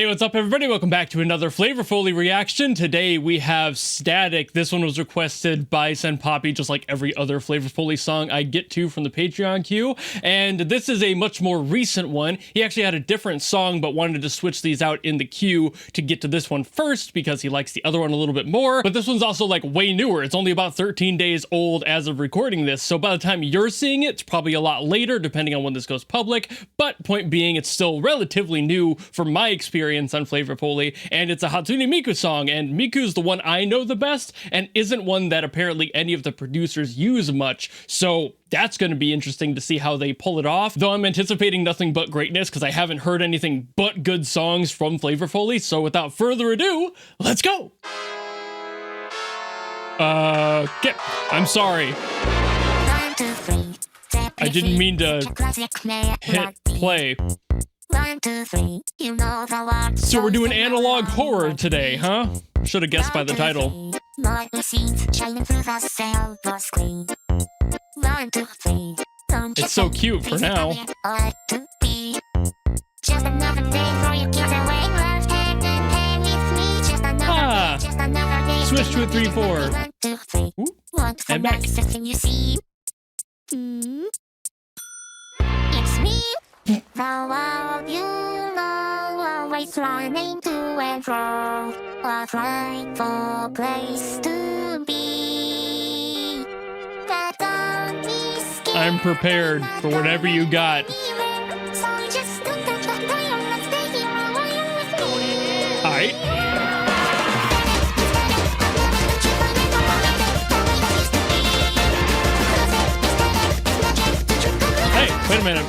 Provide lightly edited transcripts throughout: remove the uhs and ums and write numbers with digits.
Hey, what's up everybody? Welcome back to another Flavor Foley reaction. Today we have Static. This one was requested by Senpapi, just like every other Flavor Foley song I get to from the Patreon queue. And this is a much more recent one. He actually had a different song, but wanted to switch these out in the queue to get to this one first because he likes the other one a little bit more. But this one's also like way newer. It's only about 13 days old as of recording this. So by the time you're seeing it, it's probably a lot later, depending on when this goes public. But point being, it's still relatively new from my experience on Flavor Foley, and it's a Hatsune Miku song, and Miku's the one I know the best, and isn't one that apparently any of the producers use much, so that's going to be interesting to see how they pull it off, though I'm anticipating nothing but greatness, because I haven't heard anything but good songs from Flavor Foley, so without further ado, let's go! Okay, I'm sorry. I didn't mean to hit play. 1, 2, 3, you know the words. So we're doing analog horror today, huh? Should have guessed by the title. It's so cute for now. Ah! Switch to a 3/4. Ooh. And back. It's me. The world you know, always running to and fro, a frightful place to be. But don't be scared. I'm prepared for whatever you got. So just don't touch the dial and stay here a while with me. Alright. Hey, wait a minute.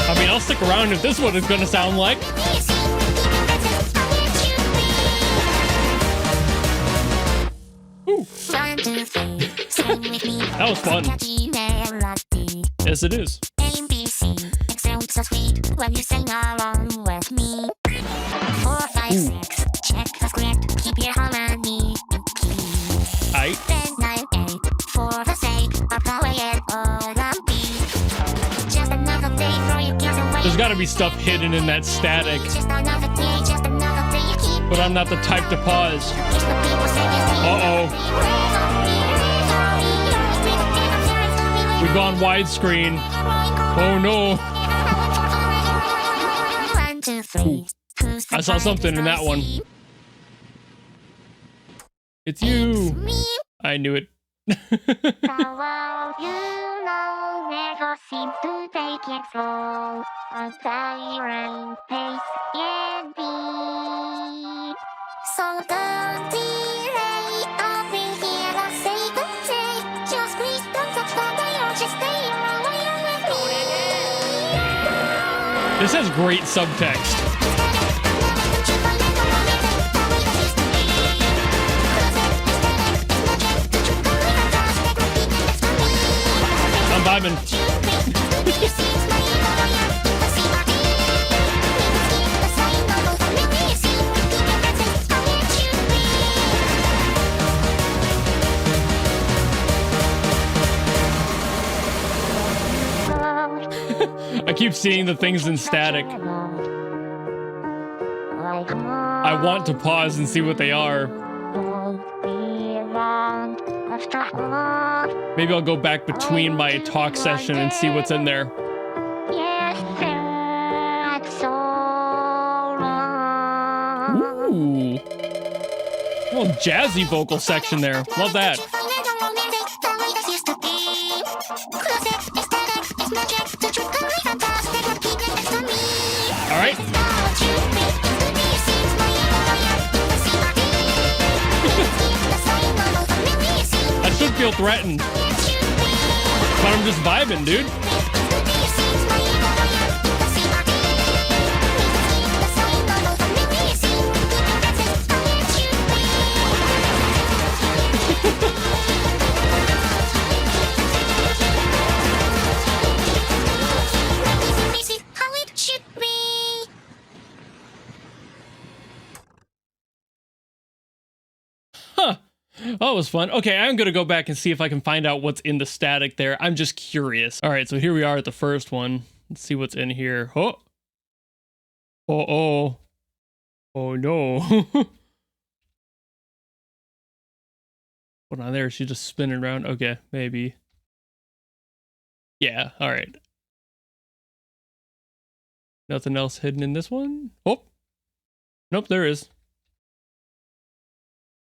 I mean, I'll stick around if this one is gonna sound like. Ooh. That was fun. Yes, it is. It sounds so sweet when you sing along with me. 4, 5, 6, check the script, keep your harmony in key. 10, 9, 8, for the sake of playing all the beat. Just another day for you get away. There's gotta be stuff hidden in that static. Just another day you keep. But I'm not the type to pause. Uh-oh. We've gone widescreen. Oh no. 1, 2, 3. I saw something in that one. It's you. I knew it. The world you know never seems to take it slow. A tyrant pace and beat. So don't delay. I'll be here to say good day. Just please don't touch the dial. Just stay here a while with me. This has great subtext. I'm vibing. I keep seeing the things in static. I want to pause and see what they are. Maybe I'll go back between my talk session and see what's in there. Ooh. A little jazzy vocal section there. Love that. All right. I should feel threatened, but I'm just vibing, dude. Oh, it was fun. Okay, I'm gonna go back and see if I can find out what's in the static there. I'm just curious. All right, so here we are at the first one. Let's see what's in here. Oh. Oh, oh no. What on there? She's just spinning around. Okay, maybe. Yeah, all right. Nothing else hidden in this one? Oh. Nope, there is.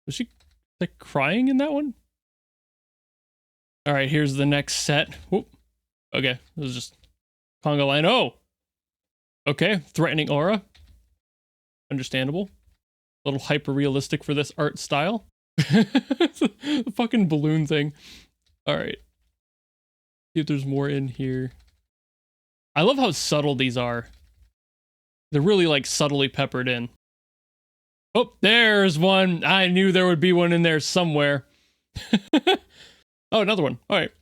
Was she like crying in that one? All right, here's the next set. Whoop. Okay, this is just conga line. Oh. Okay, threatening aura. Understandable. A little hyper realistic for this art style. The fucking balloon thing. All right. See if there's more in here. I love how subtle these are. They're really like subtly peppered in. Oh, there's one. I knew there would be one in there somewhere. Oh, another one. All right.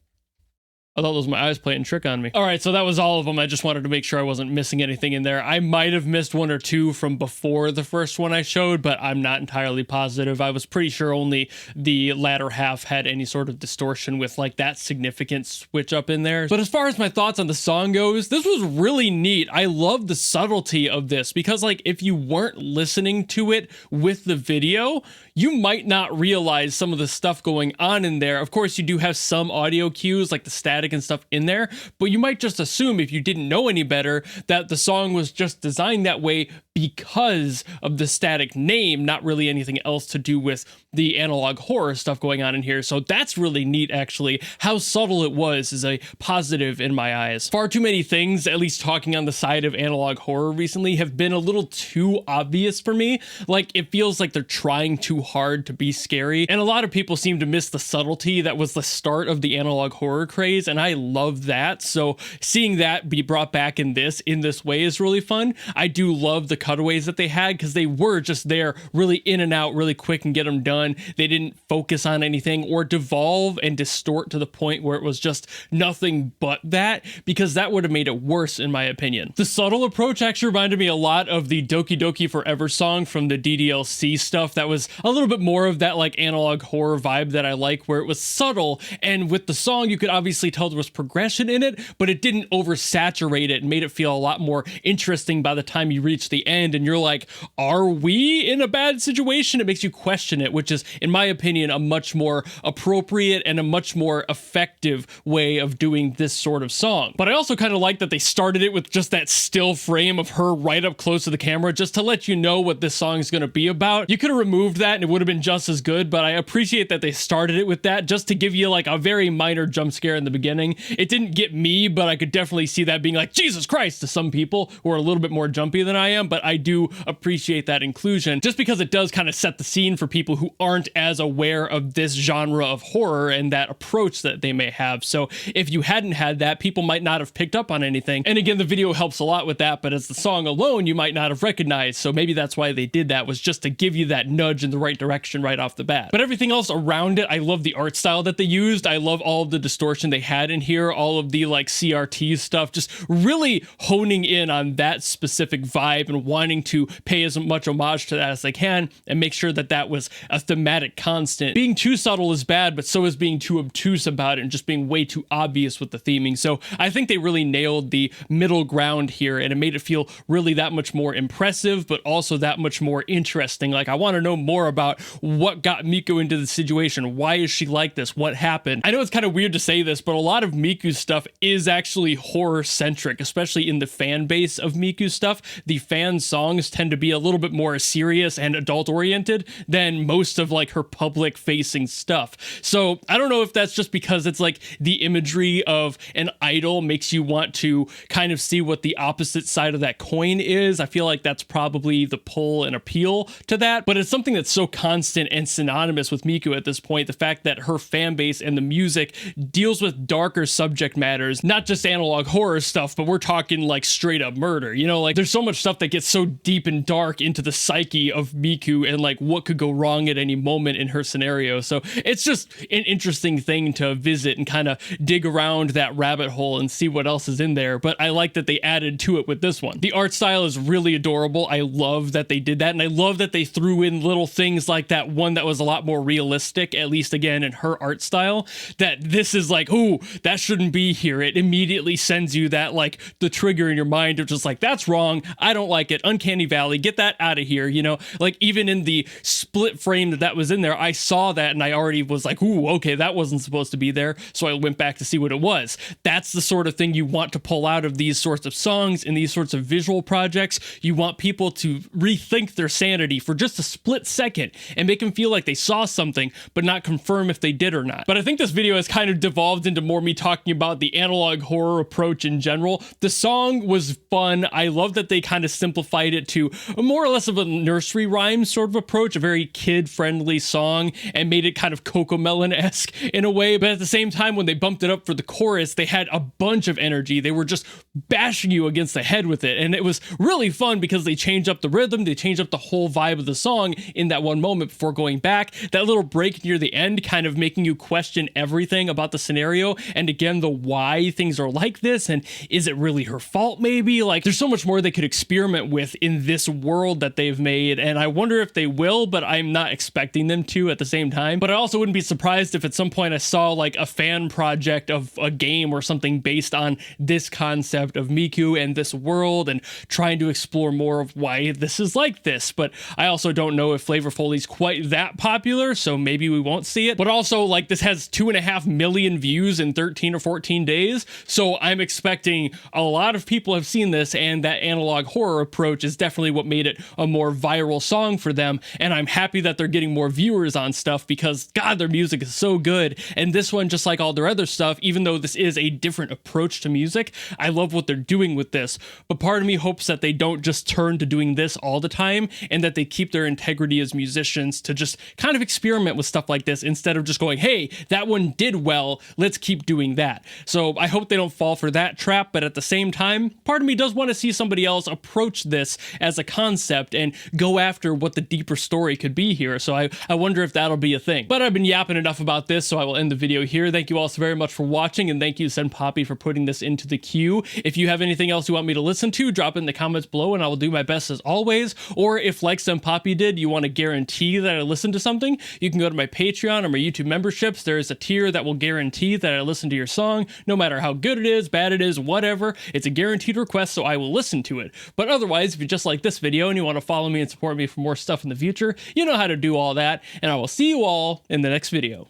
I thought those were my eyes playing trick on me. All right, so that was all of them. I just wanted to make sure I wasn't missing anything in there. I might have missed one or two from before the first one I showed, but I'm not entirely positive. I was pretty sure only the latter half had any sort of distortion with like that significant switch up in there. But as far as my thoughts on the song goes, this was really neat. I love the subtlety of this because like if you weren't listening to it with the video, you might not realize some of the stuff going on in there. Of course, you do have some audio cues like the static and stuff in there, but you might just assume if you didn't know any better that the song was just designed that way because of the static name, not really anything else to do with the analog horror stuff going on in here. So that's really neat, actually. How subtle it was is a positive in my eyes. Far too many things, at least talking on the side of analog horror recently, have been a little too obvious for me. Like, it feels like they're trying too hard to be scary, and a lot of people seem to miss the subtlety that was the start of the analog horror craze, and I love that. So seeing that be brought back in this way is really fun. I do love the cutaways that they had because they were just there really in and out really quick and get them done. They didn't focus on anything or devolve and distort to the point where it was just nothing but that, because that would have made it worse in my opinion. The subtle approach actually reminded me a lot of the Doki Doki Forever song from the DDLC stuff. That was a little bit more of that like analog horror vibe that I like, where it was subtle, and with the song you could obviously tell there was progression in it, but it didn't oversaturate it and made it feel a lot more interesting by the time you reach the end and you're like, are we in a bad situation? It makes you question it, which is, in my opinion, a much more appropriate and a much more effective way of doing this sort of song. But I also kind of like that they started it with just that still frame of her right up close to the camera, just to let you know what this song is going to be about. You could have removed that and it would have been just as good, but I appreciate that they started it with that just to give you like a very minor jump scare in the beginning. It didn't get me, but I could definitely see that being like, Jesus Christ, to some people who are a little bit more jumpy than I am, but I do appreciate that inclusion just because it does kind of set the scene for people who aren't as aware of this genre of horror and that approach that they may have. So if you hadn't had that, people might not have picked up on anything. And again, the video helps a lot with that, but as the song alone, you might not have recognized. So maybe that's why they did that, was just to give you that nudge in the right direction right off the bat. But everything else around it, I love the art style that they used. I love all of the distortion they had in here, all of the like CRT stuff, just really honing in on that specific vibe and wanting to pay as much homage to that as they can and make sure that that was a thematic constant. Being too subtle is bad, but so is being too obtuse about it and just being way too obvious with the theming. So I think they really nailed the middle ground here, and it made it feel really that much more impressive, but also that much more interesting. Like, I want to know more about what got Miku into the situation. Why is she like this? What happened? I know it's kind of weird to say this, but a lot of Miku's stuff is actually horror centric, especially in the fan base of Miku's stuff. The fan songs tend to be a little bit more serious and adult oriented than most of like her public facing stuff. So I don't know if that's just because it's like the imagery of an idol makes you want to kind of see what the opposite side of that coin is. I feel like that's probably the pull and appeal to that, but it's something that's so constant and synonymous with Miku at this point. The fact that her fan base and the music deals with dark darker subject matters, not just analog horror stuff, but we're talking like straight up murder. You know, like there's so much stuff that gets so deep and dark into the psyche of Miku and like what could go wrong at any moment in her scenario. So it's just an interesting thing to visit and kind of dig around that rabbit hole and see what else is in there. But I like that they added to it with this one. The art style is really adorable. I love that they did that. And I love that they threw in little things like that one that was a lot more realistic, at least again in her art style, that this is like, ooh, that shouldn't be here. It immediately sends you that like the trigger in your mind of just like, that's wrong. I don't like it. Uncanny Valley, get that out of here. You know, like even in the split frame that was in there, I saw that and I already was like, ooh, okay, that wasn't supposed to be there. So I went back to see what it was. That's the sort of thing you want to pull out of these sorts of songs and these sorts of visual projects. You want people to rethink their sanity for just a split second and make them feel like they saw something, but not confirm if they did or not. But I think this video has kind of devolved into more me talking about the analog horror approach in general. The song was fun. I love that they kind of simplified it to a more or less of a nursery rhyme sort of approach, a very kid-friendly song, and made it kind of Cocomelon-esque in a way. But at the same time, when they bumped it up for the chorus, they had a bunch of energy. They were just bashing you against the head with it. And it was really fun because they changed up the rhythm, they changed up the whole vibe of the song in that one moment before going back. That little break near the end kind of making you question everything about the scenario. And again, the why things are like this. And is it really her fault maybe? Like there's so much more they could experiment with in this world that they've made. And I wonder if they will, but I'm not expecting them to at the same time. But I also wouldn't be surprised if at some point I saw like a fan project of a game or something based on this concept of Miku and this world and trying to explore more of why this is like this. But I also don't know if Flavor Foley's quite that popular, so maybe we won't see it. But also, like, this has 2.5 million views in 13 or 14 days, so I'm expecting a lot of people have seen this, and that analog horror approach is definitely what made it a more viral song for them. And I'm happy that they're getting more viewers on stuff because, God, their music is so good. And this one, just like all their other stuff, even though this is a different approach to music, I love what they're doing with this. But part of me hopes that they don't just turn to doing this all the time and that they keep their integrity as musicians to just kind of experiment with stuff like this instead of just going, hey, that one did well, let's keep doing that. So I hope they don't fall for that trap, but at the same time, part of me does want to see somebody else approach this as a concept and go after what the deeper story could be here. So I wonder if that'll be a thing. But I've been yapping enough about this, so I will end the video here. Thank you all so very much for watching, and thank you Sen Poppy for putting this into the queue. If you have anything else you want me to listen to, drop it in the comments below and I will do my best as always. Or if, like Sen Poppy did, you want to guarantee that I listen to something, you can go to my Patreon or my YouTube memberships. There is a tier that will guarantee that I listen to your song, no matter how good it is, bad it is, whatever. It's a guaranteed request, so I will listen to it. But otherwise, if you just like this video and you want to follow me and support me for more stuff in the future, you know how to do all that, and I will see you all in the next video.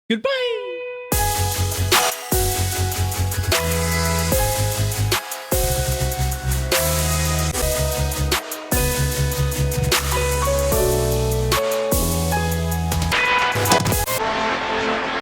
Goodbye!